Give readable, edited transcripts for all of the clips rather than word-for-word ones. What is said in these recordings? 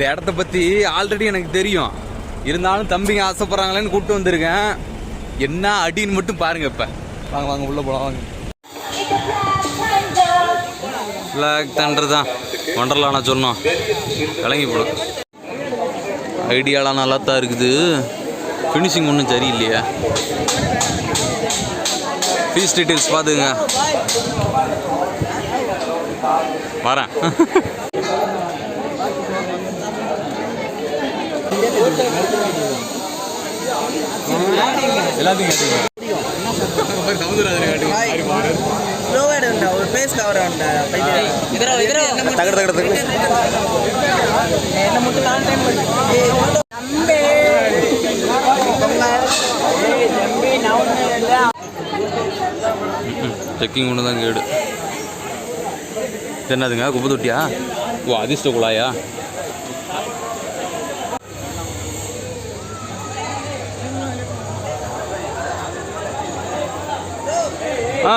இந்த இடத்த பற்றி ஆல்ரெடி எனக்கு தெரியும். இருந்தாலும் தம்பிங்க ஆசைப்படுறாங்களேன்னு கூப்பிட்டு வந்திருக்கேன். என்ன அடின்னு மட்டும் பாருங்க. இப்போ வாங்க வாங்க உள்ளே போகலாம் வாங்க. பிளாக் தண்டர் தான் ஒண்டர்லாம் நான் சொன்னோம். கிளங்கி போடும். ஐடியாலாம் நல்லா தான் இருக்குது. ஃபினிஷிங் ஒன்றும் சரியில்லையா. ஃபீஸ் டீட்டெயில்ஸ் பார்த்துங்க. வரேன். எல்லாத்தையும் செக்கிங் ஒன்று தான் கேடு. என்னதுங்க குப்பை தொட்டியா? ஓ அதிர்ஷ்ட குழாயா? ஆ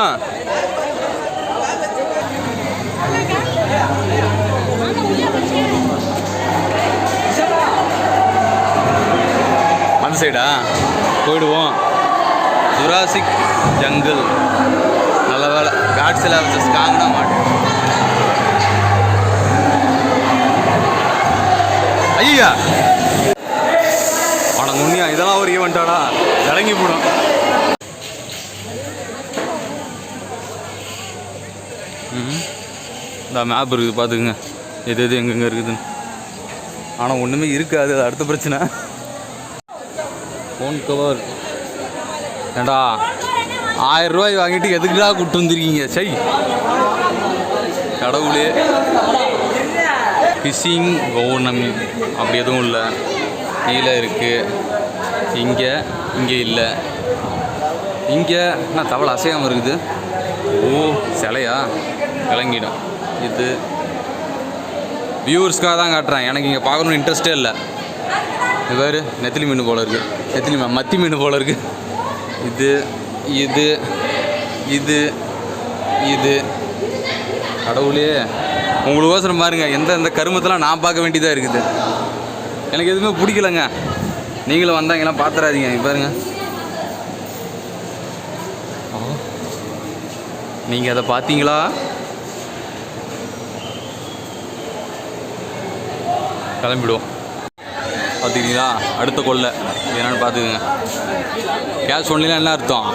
அந்த சைடா போயிடுவோம். Jurassic jungle. நல்ல வேலை காட்ஸில் வச்சு ஸ்ட்ராங்காக மாட்டேன். ஐயா உனக்கு உண்மையா இதெல்லாம் ஒரு ஈவெண்ட்டாடா? இறங்கி போடும். இந்த மேப் இருக்குது பார்த்துக்குங்க, எது எது எங்கெங்கே இருக்குதுன்னு. ஆனால் ஒன்றுமே இருக்காது. அது அடுத்த பிரச்சனை. ஃபோன் கவர் ஏண்டா 1000 ரூபாய் வாங்கிட்டு எதுக்குடா கூப்பிட்டு வந்துருக்கீங்க? சை கடவுளே. ஃபிஷிங் பௌர்ணமி அப்படி எதுவும் இல்லை. நீல இருக்குது இங்கே, இங்கே இல்லை. இங்கே நான் தவளை அசையாமல் இருக்குது. ஓ சிலையா? விளங்கிடும். இது வியூவர்ஸ்க்காக தான் காட்டுறேன். எனக்கு இங்கே பார்க்கணுன்னு இன்ட்ரெஸ்டே இல்லை. இது வேறு நெத்திலி மீன் போல் இருக்குது. நெத்திலி மத்தி மீன் போல் இருக்குது. இது இது இது இது கடவுளே. உங்களுக்கோசரம் பாருங்கள் எந்த கருமத்தெல்லாம் நான் பார்க்க வேண்டியதாக இருக்குது. எனக்கு எதுவுமே பிடிக்கலங்க. நீங்களும் வந்தாங்கலாம் பார்த்துறாதீங்க. பாருங்க நீங்கள் அதை பார்த்தீங்களா? கிளம்பிடுவோம். பார்த்துக்கிட்டீங்களா? அடுத்த கொள்ளை என்னென்னு பார்த்துக்குங்க. கேஷ் ஒன்லிலாம் என்ன அர்த்தம்?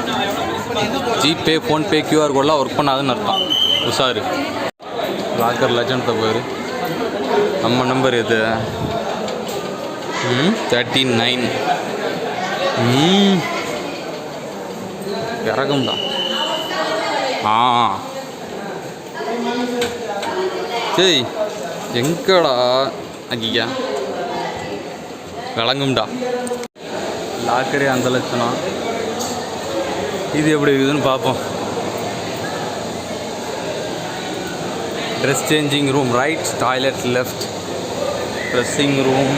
ஜிபே, ஃபோன்பே, கியூஆர் கோடெலாம் ஒர்க் பண்ணாதுன்னு அர்த்தம். உஷாரு. லாக்கர் லெஜண்ட் பேர். நம்ம நம்பர் எது? 39. இறக்கும்டா. சரி எங்கடா? ஐயா விளங்கும்டா. லாக்கரே அந்த லட்சணம். இது எப்படி இருக்குதுன்னு பார்ப்போம். Dress changing room right, toilet left, dressing room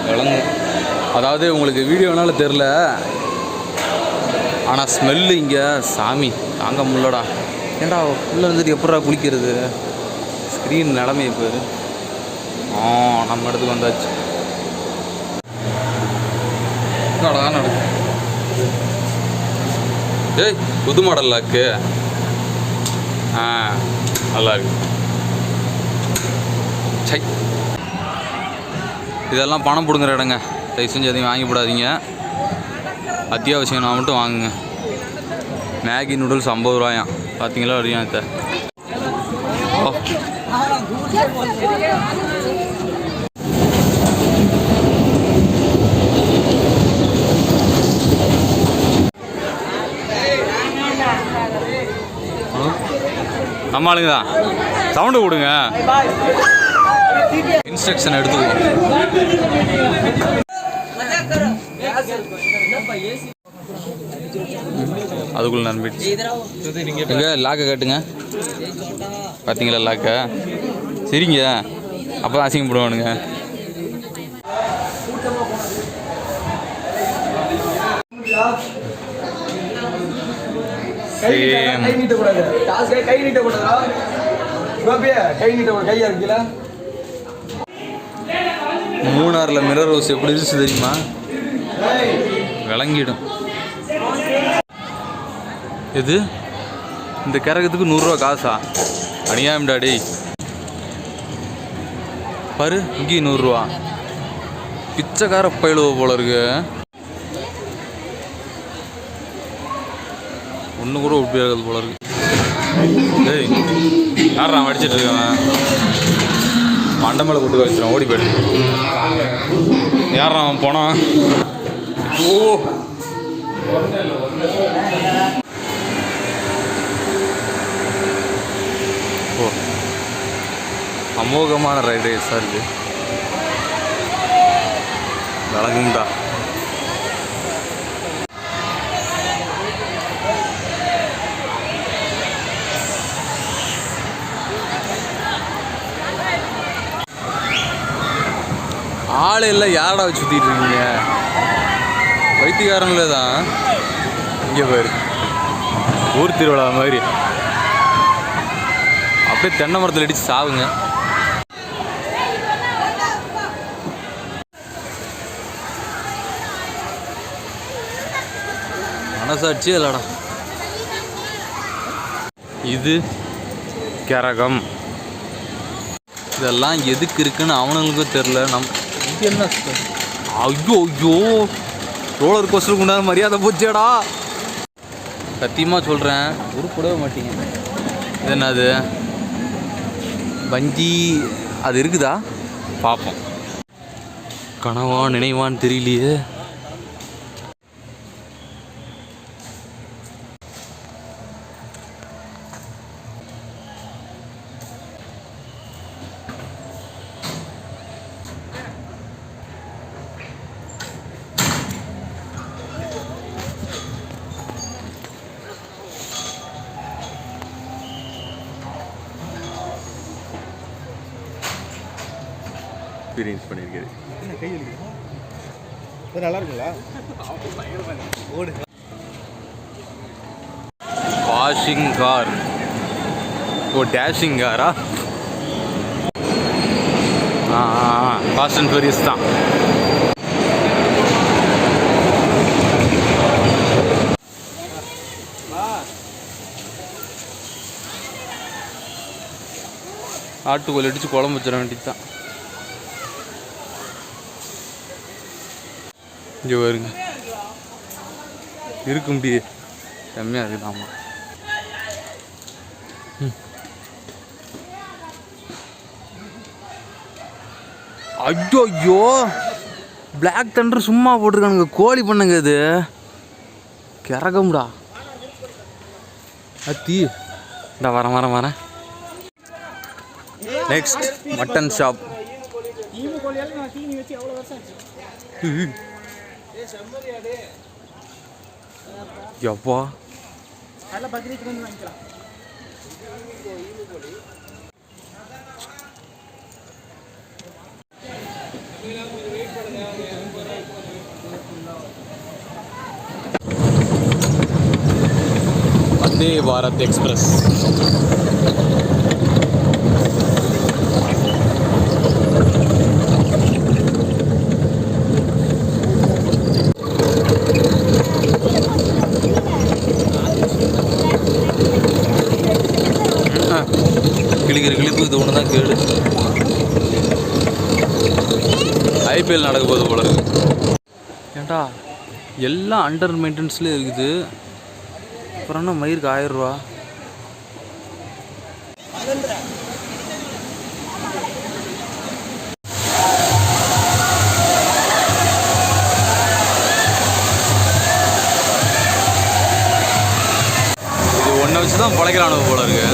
விளங்கும். அதாவது உங்களுக்கு வீடியோனால தெரில, ஆனால் ஸ்மெல்லு இங்கே சாமி தாங்க முடியலடா. ஏண்டா உள்ளே இருந்துட்டு எப்படா குளிக்கிறது? ஸ்க்ரீன் நிலமையை பேர். நம்ம இடத்துக்கு வந்தாச்சு. நடக்கு. ஏய் புது மாடல் லாக்கு. நல்லா இருக்கு. சை இதெல்லாம் பணம் பிடுங்குற இடங்க. தயவு செஞ்சு எதையும் வாங்கி போடாதீங்க. அத்தியாவசியம் நான் மட்டும் வாங்குங்க. Maggi noodles 50 ரூபாயாம். பார்த்தீங்களா? வரையும் இதை நம்ம ஆளுங்க தான். சவுண்டு கொடுங்க. இன்ஸ்ட்ரக்ஷன் எடுத்துக்குவோம். அதுக்குள்ள நம்பிடுச்சு. எங்க லாக்கை கட்டுங்க. பார்த்தீங்களா லாக்க? சரிங்க. அப்போ தான் அசிங்கப்படுவானுங்க. மூணாறில் மிரர் ரோஸ் எப்படி இருந்துச்சு தெரியுமா? விளங்கிடும். எது இந்த கரகத்துக்கு 100 ரூபா காசா? அநியாயம்டா டேய். பாரு இங்கேயும் 100 ரூபா. பிச்சைக்கார பயிலுவ போல இருக்கு. ஒன்று கூட உப்பியாது போல இருக்கு. டேய் யாரா அடிச்சிட்டு இருக்கான்? மண்டை மேலே கொண்டு வச்சிடும். ஓடி போய்டு. யாரா அவன் போனான்? ஓ ஓ அமோகமான ரைடு சார். இது விளங்குண்டா. ஆள் இல்லை. யாரடா வச்சு சுற்றிட்டு இருக்கீங்க? வைத்தியக்காரங்களே தான். இங்கே பாரு ஊர் திருவிழா மாதிரி அப்படியே தென்னை மரத்தில் அடித்து சாவுங்க. மனசாட்சியே இல்லடா. இது கரகம். இதெல்லாம் எதுக்கு இருக்குன்னு அவனுங்களுக்கும் தெரில. இது என்ன? ஐயோ ஐயோ ரோலர் கோஸ்டருக்கு உண்டான மரியாதை போச்சேடா. சத்தியமாக சொல்கிறேன் உருப்படவே மாட்டீங்க. இது என்னது? வஞ்சி அது இருக்குதா? பார்ப்போம். கனவான் நினைவான்னு தெரியலையே. எக்ஸ்பீரியன்ஸ் பண்ணியிருக்காரு. நல்லா இருக்குங்களா? Washing car. ஓ டேஷிங் காரா? ஃபாஸ்ட் அண்ட் ஃபியூரியஸ் தான். ஆட்டுக்கோல் அடித்து குழம்பு வச்சிட வேண்டியது தான். இங்கே வருங்க இருக்க முடியாது. செம்மையாக இருக்குது. ஆமாம். ஐயோ ஐயோ பிளாக் தண்டர் சும்மா போட்டிருக்கானுங்க. கோழி பண்ணுங்க. இது கிறகம்டா. அத்தி இந்தா வரேன். Next mutton shop. எப்பா வந்தே பாரத் எக்ஸ்பிரஸ். கிளிப்பு இது ஒன்று தான் கேடு. ஐபிஎல் நடக்க போகுது போல இருக்கு. ஏண்டா எல்லாம் அண்டர் மெயின்டெனன்ஸ்லேயே இருக்குது. அப்புறம் என்ன மயிருக்கு 1000 ரூபா? இது ஒன்றை வச்சு தான் பழைக்கிறானு போல இருக்கு.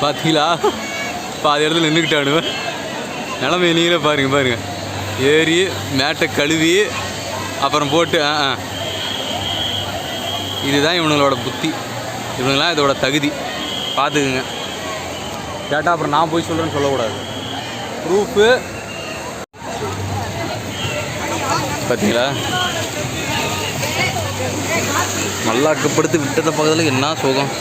பார்த்தீங்களா? பாதி இடத்துல நின்றுக்கிட்டானுவேன். நிலமை நீங்களே பாருங்க. ஏறி மேட்டை கழுவி அப்புறம் போட்டு இதுதான் இவனுங்களோட புத்தி. இவனுங்களாம் இதோட தகுதி. பார்த்துக்குங்க. கேட்டால் அப்புறம் நான் போய் சொல்கிறேன்னு சொல்லக்கூடாது. ப்ரூஃபு பார்த்தீங்களா? மல்லாக்கப்படுத்தி விட்டதை பக்கத்தில் என்ன சுகம்.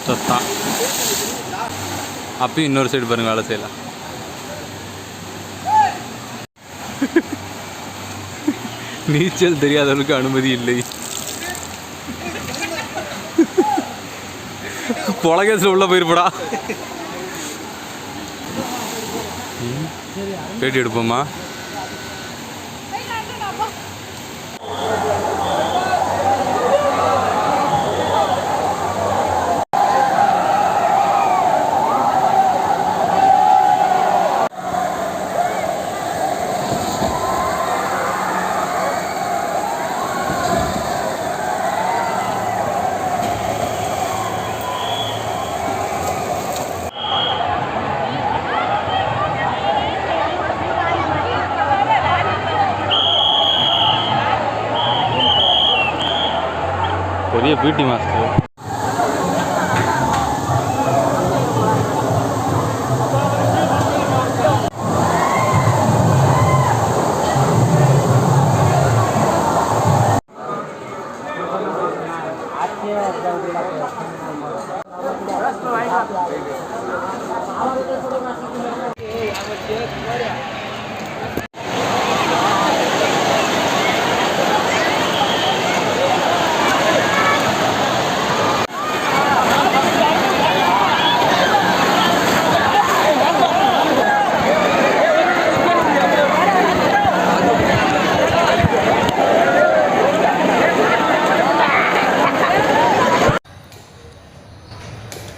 சொத்தான் அப்பயும் இன்னொரு சைடு பாருங்க வேலை செய்யலாம். நீச்சல் தெரியாதவளுக்கு அனுமதி இல்லை. பொலகேசில் உள்ள போயிருப்படா. பேட்டி எடுப்போமா? பெரிய பிடி மாஸ்டர்.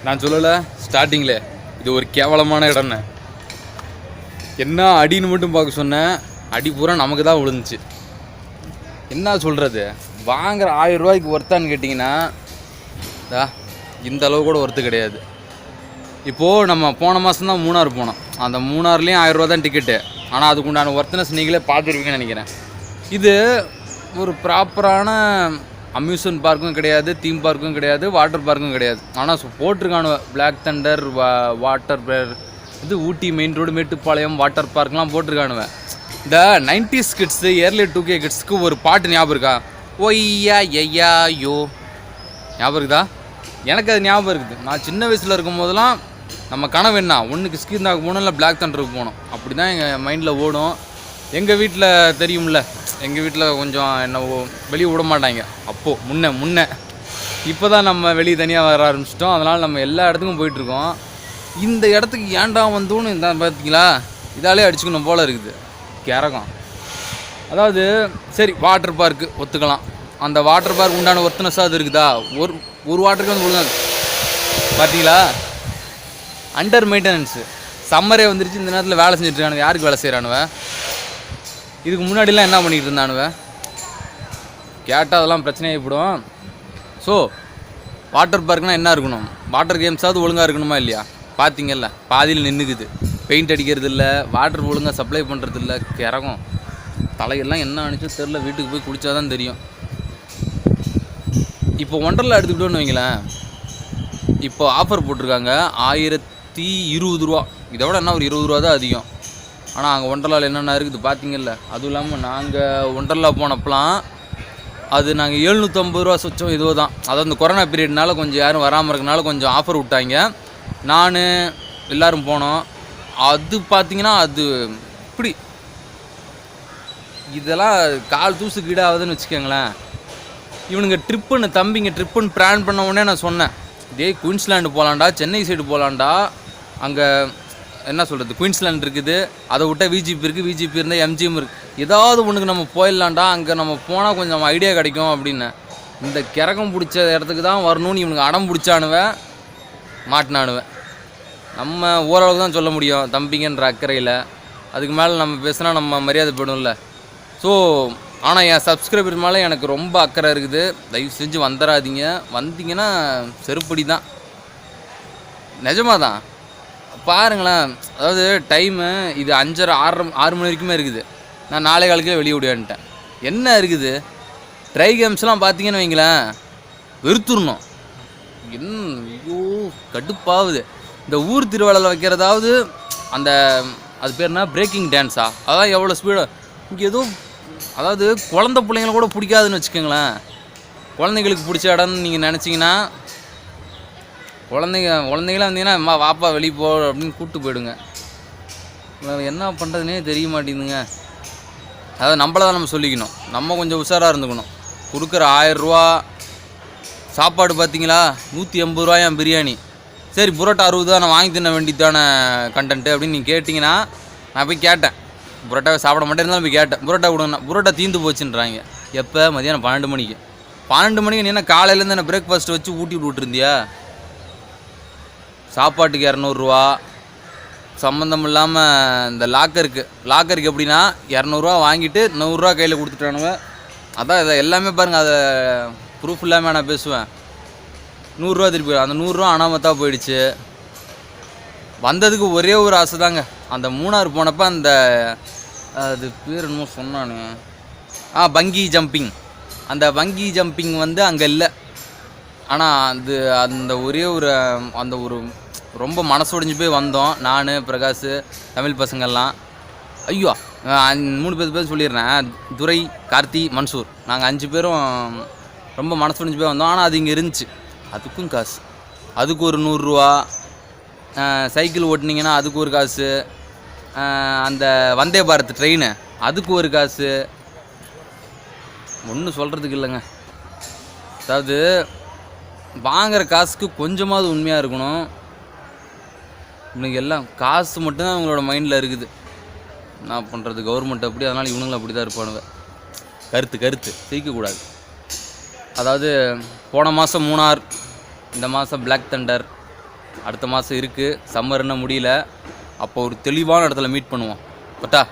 நான் சொல்லலை ஸ்டார்டிங்கில் இது ஒரு கேவலமான இடம்னு. என்ன அடின்னு மட்டும் பார்க்க சொன்னேன், அடி பூரா நமக்கு தான் விழுந்துச்சு. என்ன சொல்கிறது, வாங்குகிற 1000 ரூபாய்க்கு ஒர்த்தான்னு கேட்டிங்கன்னா இந்த அளவு கூட ஒர்த்து கிடையாது. இப்போது நம்ம போன மாதம் தான் மூணார் போனோம். அந்த மூணார்லேயும் 1000 ரூபா தான் டிக்கெட்டு. ஆனால் அதுக்கு உண்டான ஒர்த்னஸ் நீங்களே பார்த்துருப்பீங்கன்னு நினைக்கிறேன். இது ஒரு ப்ராப்பரான அம்யூஸ்மெண்ட் பார்க்கும் கிடையாது, தீம் பார்க்கும் கிடையாது, வாட்டர் பார்க்கும் கிடையாது. ஆனால் போட்டிருக்கானு பிளாக் தண்டர் வாட்டர் இது ஊட்டி மெயின் ரோடு மேட்டுப்பாளையம் வாட்டர் பார்க்லாம் போட்டிருக்கானுவேன். இந்த 90s கிட்ஸு இயர்லி 2K கிட்ஸ்க்கு ஒரு பாட்டு ஞாபகம் இருக்கா? ஒய்யா ஐயா யோ ஞாபகம் இருக்குதா? எனக்கு அது ஞாபகம் இருக்குது. நான் சின்ன வயசில் இருக்கும் போதெல்லாம் நம்ம கனவு என்ன, ஒன்று கிஸ்கிந்தாக்கு போகணும், இல்லை பிளாக் தண்டருக்கு போகணும். அப்படி தான் எங்கள் மைண்டில் ஓடும். எங்கள் வீட்டில் தெரியும்ல, எங்கள் வீட்டில் கொஞ்சம் என்ன வெளியே விட மாட்டாங்க அப்போது முன்ன. இப்போ தான் நம்ம வெளியே தனியாக வர ஆரம்பிச்சிட்டோம். அதனால் நம்ம எல்லா இடத்துக்கும் போயிட்டுருக்கோம். இந்த இடத்துக்கு ஏன்டா வந்தோன்னு இந்த பார்த்தீங்களா, இதாலே அடிச்சுக்கணும் போல் இருக்குது கிறகம். அதாவது சரி வாட்டர் பார்க்கு ஒத்துக்கலாம், அந்த வாட்டர் பார்க் உண்டான ஒர்த்னஸாக அது இருக்குதா? ஒரு வாட்டருக்கு வந்து கொடுங்க. பார்த்தீங்களா, அண்டர் மெயின்டெனன்ஸு. சம்மரே வந்துருச்சு, இந்த நேரத்தில் வேலை செஞ்சுட்ருக்கானுவ. யாருக்கு வேலை செய்கிறானுவ? இதுக்கு முன்னாடிலாம் என்ன பண்ணிகிட்டு இருந்தானுவ கேட்டால் அதெல்லாம் பிரச்சனையாகிப்படும். ஸோ வாட்டர் பார்க்னால் என்ன இருக்கணும், வாட்டர் கேம்ஸாவது ஒழுங்காக இருக்கணுமா இல்லையா? பார்த்தீங்கல்ல, பாதியில் நின்றுக்குது, பெயிண்ட் அடிக்கிறது இல்லை, வாட்டர் ஒழுங்காக சப்ளை பண்ணுறது இல்லை, கிறகம். தலையெல்லாம் என்ன அனுப்பிச்சும் தெரில, வீட்டுக்கு போய் குடித்தாதான் தெரியும். இப்போ ஒண்டர்லா எடுத்துக்கிட்டோன்னு வைங்களேன், இப்போ ஆஃபர் போட்டிருக்காங்க 1020 ரூபா. இதை விட என்ன ஒரு 20 ரூபா தான் அதிகம். ஆனால் அங்கே ஒண்டர்லாவில் என்னென்ன இருக்குது பார்த்தீங்கல்ல. அதுவும் இல்லாமல் நாங்கள் ஒண்டர்லா போனப்பலாம் அது நாங்கள் 750 ரூபா சொச்சம் இதுவோ தான். அதாவது இந்த கொரோனா பீரியட்னால கொஞ்சம் யாரும் வராமல் இருக்கனால கொஞ்சம் ஆஃபர் விட்டாங்க. நான் எல்லோரும் போனோம். அது பார்த்திங்கன்னா அது இப்படி இதெல்லாம் கால் தூசு கீடாகுதுன்னு வச்சுக்கோங்களேன். இவனுங்க தம்பிங்க ட்ரிப்புன்னு பிளான் பண்ண உடனே நான் சொன்னேன், குயின்ஸ்லாண்டு போகலான்டா, சென்னை சைடு போகலான்டா, அங்கே என்ன சொல்கிறது குயின்ஸ்லாண்ட் இருக்குது, அதை விட்டால் விஜிபி இருக்குது, விஜிபி இருந்தால் எம்ஜிஎம் இருக்குது, ஏதாவது ஒன்றுக்கு நம்ம போயிடலான்டா, அங்கே நம்ம போனால் கொஞ்சம் ஐடியா கிடைக்கும் அப்படின்னு. இந்த கிறகம் பிடிச்ச இடத்துக்கு தான் வரணும்னு இவனுக்கு அடம் பிடிச்சானுவேன், மாட்டினானுவேன். நம்ம ஓரளவுக்கு தான் சொல்ல முடியும் தம்பிங்கன்ற அக்கறையில். அதுக்கு மேலே நம்ம பேசுனா நம்ம மரியாதை போயிடும்ல. ஸோ ஆனால் என் சப்ஸ்கிரைபர் மேலே எனக்கு ரொம்ப அக்கறை இருக்குது. தயவு செஞ்சு வந்துடாதீங்க, வந்தீங்கன்னா செருப்படி தான், நிஜமாக தான். பாருங்களேன், அதாவது டைமு இது 5:30 6 மணி வரைக்குமே இருக்குது. நான் 4:15 வெளியே விடுவேன்ட்டேன். என்ன இருக்குது ட்ரை கேம்ஸ்லாம் பார்த்தீங்கன்னு வைங்களேன், வெறுத்துடணும். ஐயோ கடுப்பாகுது. இந்த ஊர் திருவிழாவில் வைக்கிறதாவது அந்த அது பேர் என்ன, பிரேக்கிங் டான்ஸா, அதான் எவ்வளோ ஸ்பீடாக இங்கே ஏதோ, அதாவது குழந்த பிள்ளைங்கள கூட பிடிக்காதுன்னு வச்சுக்கோங்களேன். குழந்தைங்களுக்கு பிடிச்ச இடம்னு நீங்கள் நினச்சிங்கன்னா, குழந்தைங்களாம் வந்தீங்கன்னா அம்மா வாப்பா வெளியே போ அப்படின்னு கூப்பிட்டு போயிடுங்க. என்ன பண்ணுறதுனே தெரிய மாட்டேங்குதுங்க. அதாவது நம்மள தான் நம்ம சொல்லிக்கணும், நம்ம கொஞ்சம் உஷாராக இருந்துக்கணும். கொடுக்குற 1000 ரூபா சாப்பாடு பார்த்தீங்களா, 180 ரூபாயாம் பிரியாணி. சரி புரோட்டா 60 தான், நான் வாங்கி தின்ன வேண்டியதான கண்டென்ட்டு அப்படின்னு நீங்கள் கேட்டிங்கன்னா, நான் போய் கேட்டேன், புரோட்டாவை சாப்பிட மாட்டேன் இருந்தாலும் போய் கேட்டேன், புரோட்டா கொடுங்கண்ணா. புரோட்டா தீந்து போச்சுன்றாங்க. எப்போ? மதியானம் 12 மணிக்கு. 12 மணிக்கு நீ என்ன காலையிலேருந்து என்ன பிரேக்ஃபாஸ்ட் வச்சு ஊட்டி விட்டுருந்தியா? சாப்பாட்டுக்கு 200 ரூபா சம்மந்தம் இல்லாமல். இந்த லாக்கருக்கு எப்படின்னா 200 ரூபா வாங்கிட்டு 100 ரூபா கையில் கொடுத்துட்டானுங்க. அதான் இதை எல்லாமே பாருங்கள், அதை ப்ரூஃப் இல்லாமல் நான் பேசுவேன். 100 ரூபா திருப்பி, அந்த 100 ரூபா அனாமத்தாக போயிடுச்சு. வந்ததுக்கு ஒரே ஒரு ஆசை தாங்க, அந்த மூணாறு போனப்போ அந்த அது பேர் என்னமோ சொன்னானு, பங்கி ஜம்பிங். அந்த பங்கி ஜம்பிங் வந்து அங்கே இல்லை. ஆனால் அந்த ஒரே ஒரு அந்த ஒரு ரொம்ப மனசொடிஞ்சு போய் வந்தோம். நான், பிரகாஷ், தமிழ் பசங்கள்லாம். ஐயோ 3 பேர் சொல்லிடுறேன், துரை, கார்த்தி, மன்சூர். நாங்கள் 5 பேரும் ரொம்ப மனசொடிஞ்சு போய் வந்தோம். ஆனால் அது இங்கே இருந்துச்சு, அதுக்கும் காசு. அதுக்கு ஒரு 100 ரூபா. சைக்கிள் ஓட்டினீங்கன்னா அதுக்கு ஒரு காசு. அந்த வந்தே பாரத் ட்ரெயின் அதுக்கு ஒரு காசு. ஒன்றும் சொல்கிறதுக்கு இல்லைங்க. அதாவது வாங்குகிற காசுக்கு கொஞ்சமாவது உண்மையாக இருக்கணும். இவனுக்கு எல்லாம் காசு மட்டும்தான் இவங்களோட மைண்டில் இருக்குது. என்ன பண்ணுறது, கவர்மெண்ட் அப்படி, அதனால் இவனுங்களும் அப்படி தான் இருப்பானுங்க. கருத்து சிரிக்கக்கூடாது. அதாவது போன மாதம் மூணார், இந்த மாதம் பிளாக் தண்டர், அடுத்த மாதம் இருக்குது. சம்மர் இன்னும் முடியல. அப்போ ஒரு தெளிவான இடத்துல மீட் பண்ணுவோம். பட்டா.